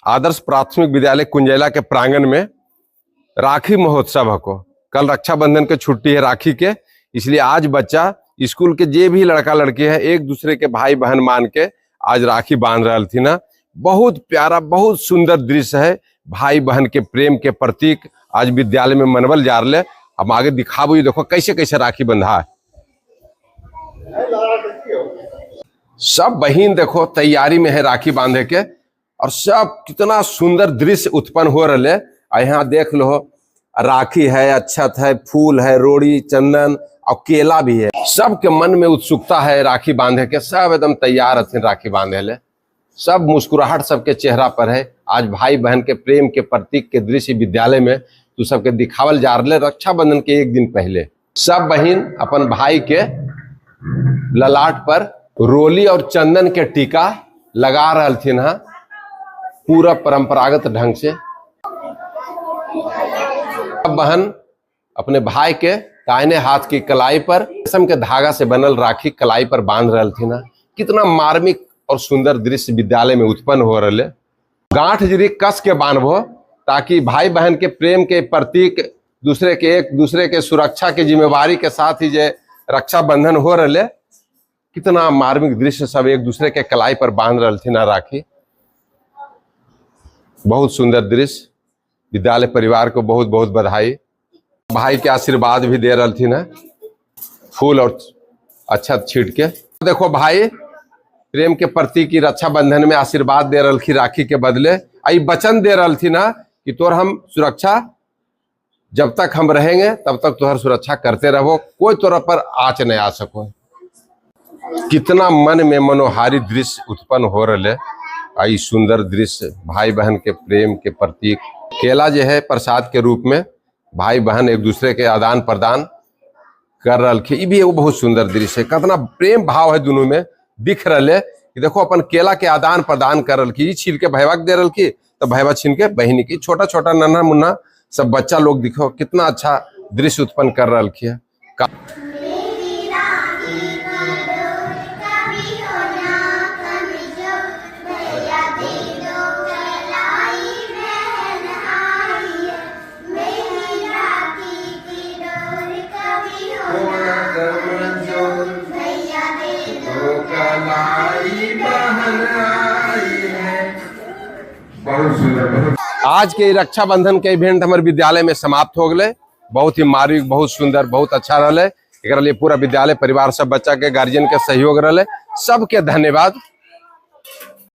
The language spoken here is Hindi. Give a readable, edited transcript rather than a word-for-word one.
आदर्श प्राथमिक विद्यालय कुंजेला के प्रांगण में राखी महोत्सव को कल रक्षाबंधन के छुट्टी है राखी के, इसलिए आज बच्चा स्कूल के जे भी लड़का लड़की है एक दूसरे के भाई बहन मान के आज राखी बांध रही थी ना। बहुत प्यारा बहुत सुंदर दृश्य है, भाई बहन के प्रेम के प्रतीक आज विद्यालय में मनवल जा रहे। हम आगे दिखाबो, ये देखो कैसे कैसे राखी बंधा है। सब बहन देखो तैयारी में है राखी बांधे के, और सब कितना सुंदर दृश्य उत्पन्न हो रहे। यहाँ देख लो राखी है, अक्षत है, फूल है, रोड़ी चंदन और केला भी है। सबके मन में उत्सुकता है राखी बांधे के, सब एकदम तैयार हथिन राखी बांधे ले। सब मुस्कुराहट सबके चेहरा पर है। आज भाई बहन के प्रेम के प्रतीक के दृश्य विद्यालय में तो सबके दिखावल जा रहे। रक्षाबंधन के एक दिन पहले सब बहन अपन भाई के ललाट पर रोली और चंदन के टीका लगा रही थी ना, पूरा परंपरागत ढंग से। अब बहन अपने भाई के दाहिने हाथ की कलाई पर रेशम के धागा से बनल राखी कलाई पर बांध रही थी ना। कितना मार्मिक और सुंदर दृश्य विद्यालय में उत्पन्न हो रहे। गांठ जरी कस के बांधबो ताकि भाई बहन के प्रेम के प्रतीक दूसरे के एक दूसरे के सुरक्षा की जिम्मेवारी के साथ ही जे रक्षाबंधन हो रहे। कितना मार्मिक दृश्य, सब एक दूसरे के कलाई पर बांध रही थी ना राखी। बहुत सुंदर दृश्य, विद्यालय परिवार को बहुत बहुत बधाई। भाई के आशीर्वाद भी दे रही थी ना, फूल और अक्षत छीट के। देखो भाई प्रेम के प्रतीक की रक्षाबंधन में आशीर्वाद दे रही थी राखी के बदले। आई वचन दे रही थी ना कि तोर हम सुरक्षा जब तक हम रहेंगे तब तक तोहर सुरक्षा करते रहो, कोई तोरा पर आँच नहीं आ सको। कितना मन में मनोहारी दृश्य उत्पन्न हो रहे। आई सुंदर दृश्य भाई बहन के प्रेम के प्रतीक। केला जो है प्रसाद के रूप में भाई बहन एक दूसरे के आदान प्रदान कर रहे। ये भी एगो बहुत सुंदर दृश्य है। कितना प्रेम भाव है दोनों में दिख रहे। देखो अपन केला के आदान प्रदान कर रही, छील के भैया दे रही तो भैया छीन के बहनी की। छोटा छोटा नन्हा मुन्ना सब बच्चा लोग दिखो कितना अच्छा दृश्य उत्पन्न कर रही है। आज के रक्षाबंधन के इवेंट हमारे विद्यालय में समाप्त हो गए। बहुत ही मार्मिक बहुत सुंदर बहुत अच्छा रहा। एक लिए पूरा विद्यालय परिवार सब बच्चा के गार्जियन के सहयोग रहे। सबके धन्यवाद।